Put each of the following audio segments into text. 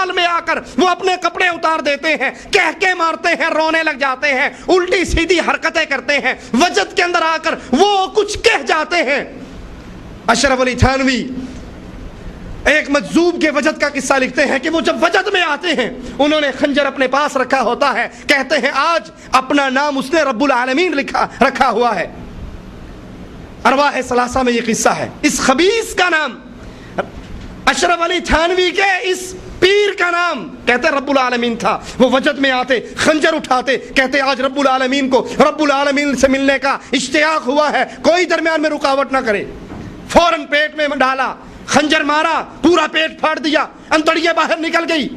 حال میں آ کر وہ اپنے کپڑے اتار دیتے ہیں، کہکے مارتے ہیں، رونے لگ جاتے ہیں، الٹی سیدھی حرکتیں کرتے ہیں، وجد کے اندر آ کر وہ کچھ کہہ جاتے ہیں۔ اشرف علی تھانوی ایک مجذوب کے وجد کا قصہ لکھتے ہیں کہ وہ جب وجد میں آتے ہیں انہوں نے خنجر اپنے پاس رکھا ہوتا ہے، کہتے ہیں آج اپنا نام اس نے رب العالمین رکھا ہوا ہے۔ ارواح ثلاثہ میں یہ قصہ ہے۔ اس خبیث کا نام اشرف علی تھانوی کے اس پیر کا نام کہتے رب العالمین تھا۔ وہ وجد میں آتے، خنجر اٹھاتے، کہتے آج رب العالمین کو رب العالمین سے ملنے کا اشتیاق ہوا ہے، کوئی درمیان میں رکاوٹ نہ کرے۔ فوراً پیٹ میں ڈالا، خنجر مارا، پورا پیٹ پھاڑ دیا، انتڑیاں باہر نکل گئی۔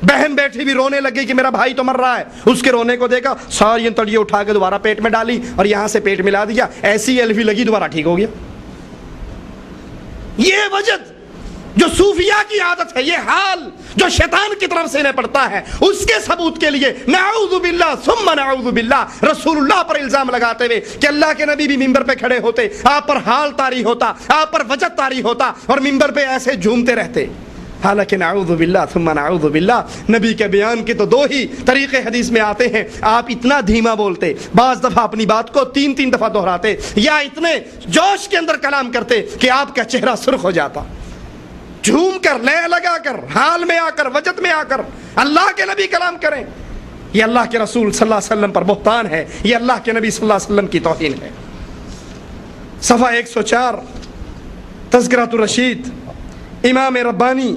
بہن بیٹھی بھی رونے لگی کہ میرا بھائی تو مر رہا ہے، اس کے رونے کو دیکھا، ساری انتڑیاں اٹھا کے دوبارہ پیٹ میں ڈالی اور یہاں سے پیٹ ملا دیا، ایسی الفی لگی دوبارہ ٹھیک ہو گیا۔ یہ وجد جو صوفیاء کی عادت ہے، یہ حال جو شیطان کی طرف سے انہیں پڑتا ہے، اس کے ثبوت کے لیے نعوذ باللہ ثم نعوذ باللہ رسول اللہ پر الزام لگاتے ہوئے کہ اللہ کے نبی بھی ممبر پہ کھڑے ہوتے، آپ پر حال طاری ہوتا، آپ پر وجد طاری ہوتا اور ممبر پہ ایسے جھومتے رہتے۔ حالانکہ نعوذ باللہ ثم نعوذ باللہ نبی کے بیان کے تو دو ہی طریقے حدیث میں آتے ہیں۔ آپ اتنا دھیما بولتے، بعض دفعہ اپنی بات کو 3 دفعہ دہراتے، یا اتنے جوش کے اندر کلام کرتے کہ آپ کا چہرہ سرخ ہو جاتا۔ جھوم کر، لے لگا کر، حال میں آ کر، وجد میں آ کر اللہ کے نبی کلام کریں، یہ اللہ کے رسول صلی اللہ علیہ وسلم پر بہتان ہے، یہ اللہ کے نبی صلی اللہ علیہ وسلم کی توہین ہے۔ صفحہ 104 تذکرۃ الرشید، امام ربانی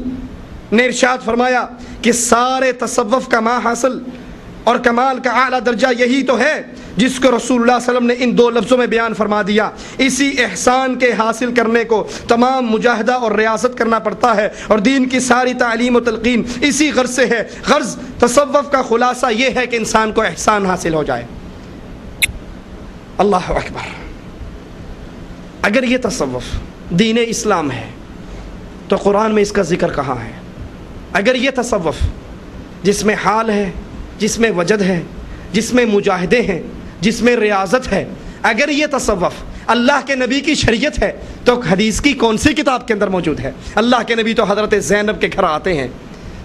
نے ارشاد فرمایا کہ سارے تصوف کا ما حاصل اور کمال کا اعلیٰ درجہ یہی تو ہے جس کو رسول اللہ صلی اللہ علیہ وسلم نے ان 2 لفظوں میں بیان فرما دیا۔ اسی احسان کے حاصل کرنے کو تمام مجاہدہ اور ریاضت کرنا پڑتا ہے، اور دین کی ساری تعلیم و تلقین اسی غرض سے ہے۔ غرض تصوف کا خلاصہ یہ ہے کہ انسان کو احسان حاصل ہو جائے۔ اللہ اکبر! اگر یہ تصوف دین اسلام ہے تو قرآن میں اس کا ذکر کہاں ہے؟ اگر یہ تصوف جس میں حال ہے، جس میں وجد ہے، جس میں مجاہدے ہیں، جس میں ریاضت ہے، اگر یہ تصوف اللہ کے نبی کی شریعت ہے تو حدیث کی کون سی کتاب کے اندر موجود ہے؟ اللہ کے نبی تو حضرت زینب کے گھر آتے ہیں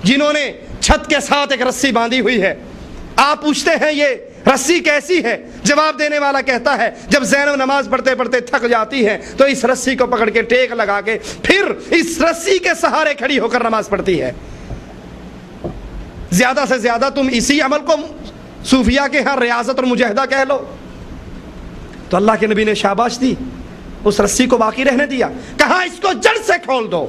جنہوں نے چھت کے ساتھ ایک رسی باندھی ہوئی ہے۔ آپ پوچھتے ہیں یہ رسی کیسی ہے؟ جواب دینے والا کہتا ہے جب زینب نماز پڑھتے پڑھتے تھک جاتی ہے تو اس رسی کو پکڑ کے ٹیک لگا کے پھر اس رسی کے سہارے کھڑی ہو کر نماز پڑھتی ہے۔ زیادہ سے زیادہ تم اسی عمل کو صوفیاء کے ہاں ریاضت اور مجاہدہ کہہ لو، تو اللہ کے نبی نے شاباش دی، اس رسی کو باقی رہنے دیا، کہا اس کو جڑ سے کھول دو۔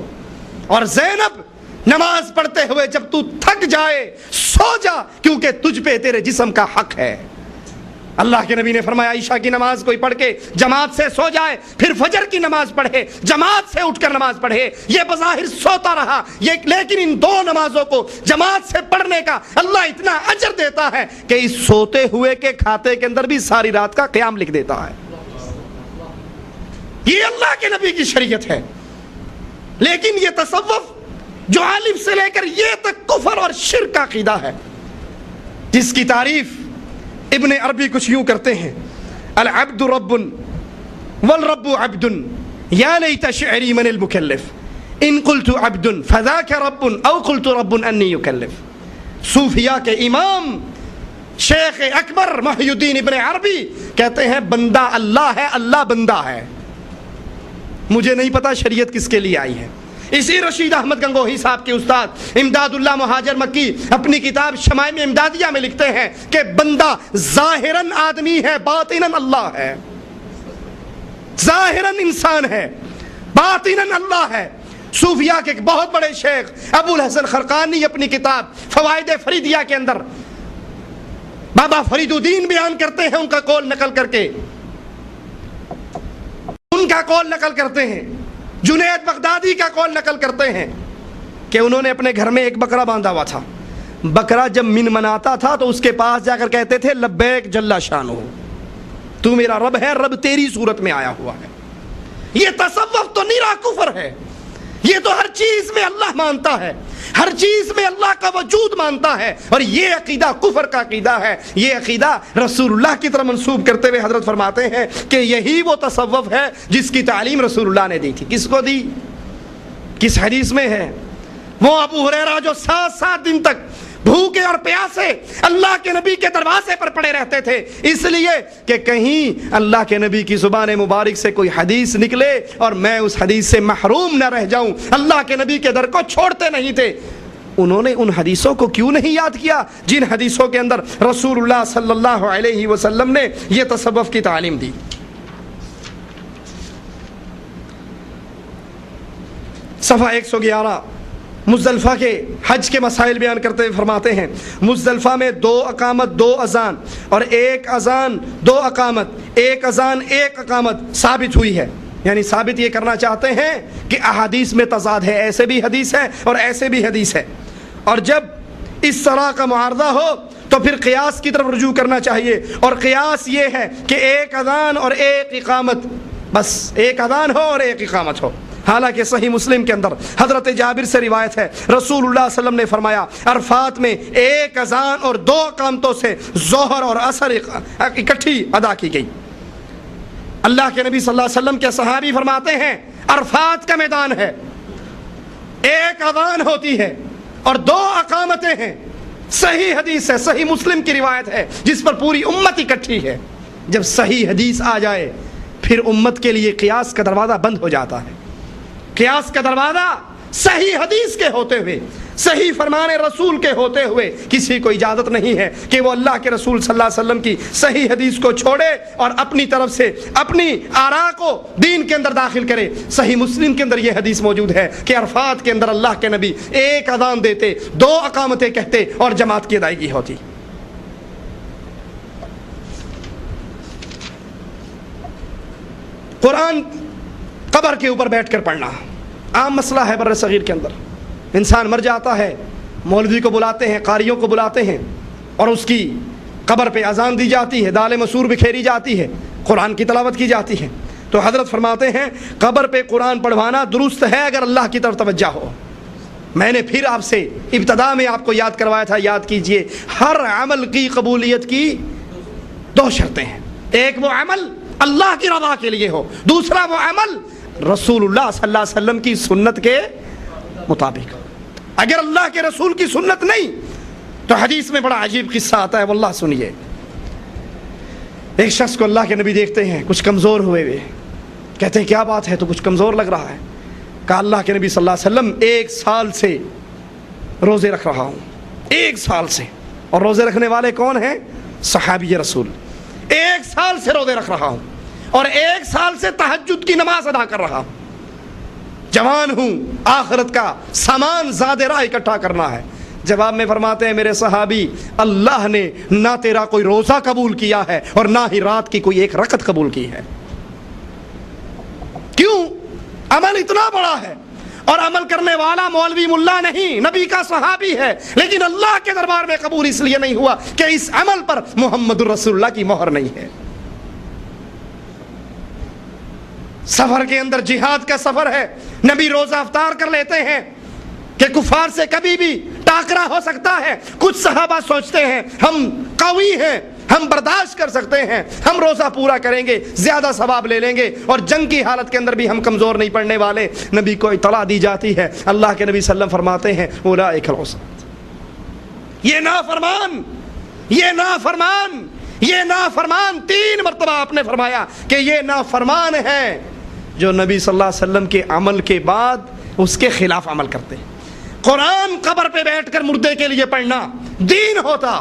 اور زینب نماز پڑھتے ہوئے جب تو تھک جائے سو جا، کیونکہ تجھ پہ تیرے جسم کا حق ہے۔ اللہ کے نبی نے فرمایا عشاء کی نماز کوئی پڑھ کے جماعت سے سو جائے، پھر فجر کی نماز پڑھے، جماعت سے اٹھ کر نماز پڑھے، یہ بظاہر سوتا رہا، لیکن ان 2 نمازوں کو جماعت سے پڑھنے کا اللہ اتنا اجر دیتا ہے کہ اس سوتے ہوئے کے کھاتے کے اندر بھی ساری رات کا قیام لکھ دیتا ہے۔ یہ اللہ کے نبی کی شریعت ہے۔ لیکن یہ تصوف جو الف سے لے کر یہ تک کفر اور شرک کا عقیدہ ہے، جس کی تعریف ابن عربی کچھ یوں کرتے ہیں: العبد رب والرب عبد یا لیت شعری من المکلف ان قلت عبد فذاک رب او قلت رب انی یکلف۔ صوفیاء کے امام شیخ اکبر محی الدین ابن عربی کہتے ہیں بندہ اللہ ہے، اللہ بندہ ہے۔ مجھے نہیں پتا شریعت کس کے لیے آئی ہے۔ اسی رشید احمد گنگوہی صاحب کے استاد امداد اللہ مہاجر مکی اپنی کتاب شمائم امدادیہ میں لکھتے ہیں کہ بندہ ظاہراً آدمی ہے، باطناً اللہ ہے۔ ظاہراً انسان ہے، باطناً اللہ ہے۔ صوفیاء کے ایک بہت بڑے شیخ ابو الحسن خرقانی اپنی کتاب فوائد فریدیہ کے اندر بابا فرید الدین بیان کرتے ہیں، ان کا قول نقل کر کے، ان کا قول نقل کرتے ہیں، جنید بغدادی کا قول نقل کرتے ہیں کہ انہوں نے اپنے گھر میں ایک بکرا باندھا ہوا تھا۔ بکرا جب من مناتا تھا تو اس کے پاس جا کر کہتے تھے لبیک جل شانہ، تو میرا رب ہے، رب تیری صورت میں آیا ہوا ہے۔ یہ تصوف تو نیرا کفر ہے، یہ تو ہر چیز میں اللہ مانتا ہے، ہر چیز میں اللہ کا وجود مانتا ہے، اور یہ عقیدہ کفر کا عقیدہ ہے۔ یہ عقیدہ رسول اللہ کی طرف منسوب کرتے ہوئے حضرت فرماتے ہیں کہ یہی وہ تصوف ہے جس کی تعلیم رسول اللہ نے دی تھی۔ کس کو دی؟ کس حدیث میں ہے؟ وہ ابو ہریرہ جو 7 دن تک بھوکے اور پیاسے اللہ کے نبی کے دروازے پر پڑے رہتے تھے، اس لیے کہ کہیں اللہ کے نبی کی زبان مبارک سے کوئی حدیث نکلے اور میں اس حدیث سے محروم نہ رہ جاؤں، اللہ کے نبی کے در کو چھوڑتے نہیں تھے۔ انہوں نے ان حدیثوں کو کیوں نہیں یاد کیا جن حدیثوں کے اندر رسول اللہ صلی اللہ علیہ وسلم نے یہ تصوف کی تعلیم دی۔ صفحہ 111 مزدلفہ کے حج کے مسائل بیان کرتے ہوئے فرماتے ہیں، مزدلفہ میں 2 اقامت 2 اذان اور 1 اذان 2 اقامت، 1 اذان 1 اقامت ثابت ہوئی ہے۔ یعنی ثابت یہ کرنا چاہتے ہیں کہ احادیث میں تضاد ہے، ایسے بھی حدیث ہے اور ایسے بھی حدیث ہے، اور جب اس طرح کا معارضہ ہو تو پھر قیاس کی طرف رجوع کرنا چاہیے، اور قیاس یہ ہے کہ 1 اذان اور 1 اقامت، بس 1 اذان ہو اور 1 اقامت ہو۔ حالانکہ صحیح مسلم کے اندر حضرت جابر سے روایت ہے، رسول اللہ صلی اللہ علیہ وسلم نے فرمایا عرفات میں 1 اذان اور 2 اقامتوں سے ظہر اور عصر اکٹھی ادا کی گئی۔ اللہ کے نبی صلی اللہ علیہ وسلم کے صحابی فرماتے ہیں عرفات کا میدان ہے، 1 اذان ہوتی ہے اور 2 اقامتیں ہیں۔ صحیح حدیث ہے، صحیح مسلم کی روایت ہے جس پر پوری امت اکٹھی ہے۔ جب صحیح حدیث آ جائے پھر امت کے لیے قیاس کا دروازہ بند ہو جاتا ہے۔ قیاس کا دروازہ صحیح حدیث کے ہوتے ہوئے، صحیح فرمان رسول کے ہوتے ہوئے کسی کو اجازت نہیں ہے کہ وہ اللہ کے رسول صلی اللہ علیہ وسلم کی صحیح حدیث کو چھوڑے اور اپنی طرف سے اپنی آراء کو دین کے اندر داخل کرے۔ صحیح مسلم کے اندر یہ حدیث موجود ہے کہ عرفات کے اندر اللہ کے نبی 1 اذان دیتے، 2 اقامتیں کہتے اور جماعت کی ادائیگی ہوتی۔ قرآن قبر کے اوپر بیٹھ کر پڑھنا عام مسئلہ ہے بر صغیر کے اندر۔ انسان مر جاتا ہے، مولوی کو بلاتے ہیں، قاریوں کو بلاتے ہیں اور اس کی قبر پہ اذان دی جاتی ہے، دال مسور بکھیری جاتی ہے، قرآن کی تلاوت کی جاتی ہے۔ تو حضرت فرماتے ہیں قبر پہ قرآن پڑھوانا درست ہے اگر اللہ کی طرف توجہ ہو۔ میں نے پھر آپ سے ابتدا میں آپ کو یاد کروایا تھا، یاد کیجئے، ہر عمل کی قبولیت کی 2 شرطیں ہیں۔ ایک وہ عمل اللہ کی رضا کے لیے ہو، دوسرا وہ عمل رسول اللہ صلی اللہ علیہ وسلم کی سنت کے مطابق۔ اگر اللہ کے رسول کی سنت نہیں تو حدیث میں بڑا عجیب قصہ آتا ہے، واللہ سنیے۔ ایک شخص کو اللہ کے نبی دیکھتے ہیں کچھ کمزور ہوئے ہوئے، کہتے ہیں کیا بات ہے، تو کچھ کمزور لگ رہا ہے۔ کہا اللہ کے نبی صلی اللہ علیہ وسلم 1 سال سے روزے رکھ رہا ہوں، 1 سال سے۔ اور روزے رکھنے والے کون ہیں؟ صحابی رسول۔ 1 سال سے روزے رکھ رہا ہوں اور 1 سال سے تہجد کی نماز ادا کر رہا ہوں۔ جوان ہوں، آخرت کا سامان زاد راہ اکٹھا کرنا ہے۔ جواب میں فرماتے ہیں میرے صحابی، اللہ نے نہ تیرا کوئی روزہ قبول کیا ہے اور نہ ہی رات کی کوئی 1 رکعت قبول کی ہے۔ کیوں؟ عمل اتنا بڑا ہے اور عمل کرنے والا مولوی ملا نہیں، نبی کا صحابی ہے، لیکن اللہ کے دربار میں قبول اس لیے نہیں ہوا کہ اس عمل پر محمد الرسول اللہ کی مہر نہیں ہے۔ سفر کے اندر جہاد کا سفر ہے، نبی روزہ افطار کر لیتے ہیں کہ کفار سے کبھی بھی ٹاکرا ہو سکتا ہے۔ کچھ صحابہ سوچتے ہیں ہم قوی ہیں، ہم برداشت کر سکتے ہیں، ہم روزہ پورا کریں گے، زیادہ ثواب لے لیں گے، اور جنگ کی حالت کے اندر بھی ہم کمزور نہیں پڑنے والے۔ نبی کو اطلاع دی جاتی ہے، اللہ کے نبی صلی اللہ علیہ وسلم فرماتے ہیں اولئک العصاة، یہ نافرمان، یہ نافرمان، یہ نافرمان، 3 مرتبہ آپ نے فرمایا کہ یہ نافرمان ہے جو نبی صلی اللہ علیہ وسلم کے عمل کے بعد اس کے خلاف عمل کرتے ہیں۔ قرآن قبر پہ بیٹھ کر مردے کے لیے پڑھنا دین ہوتا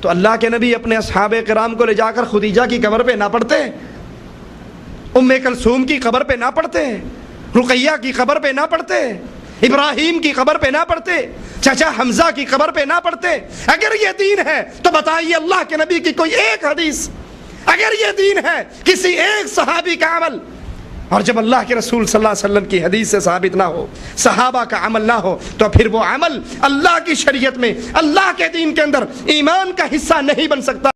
تو اللہ کے نبی اپنے اصحاب کرام کو لے جا کر خدیجہ کی قبر پہ نہ پڑھتے، ام کلثوم کی قبر پہ نہ پڑھتے، رقیہ کی قبر پہ نہ پڑھتے، ابراہیم کی قبر پہ نہ پڑھتے، چچا حمزہ کی قبر پہ نہ پڑھتے۔ اگر یہ دین ہے تو بتائیے اللہ کے نبی کی کوئی 1 حدیث، اگر یہ دین ہے کسی 1 صحابی کا عمل، اور جب اللہ کے رسول صلی اللہ علیہ وسلم کی حدیث سے ثابت نہ ہو، صحابہ کا عمل نہ ہو، تو پھر وہ عمل اللہ کی شریعت میں، اللہ کے دین کے اندر ایمان کا حصہ نہیں بن سکتا۔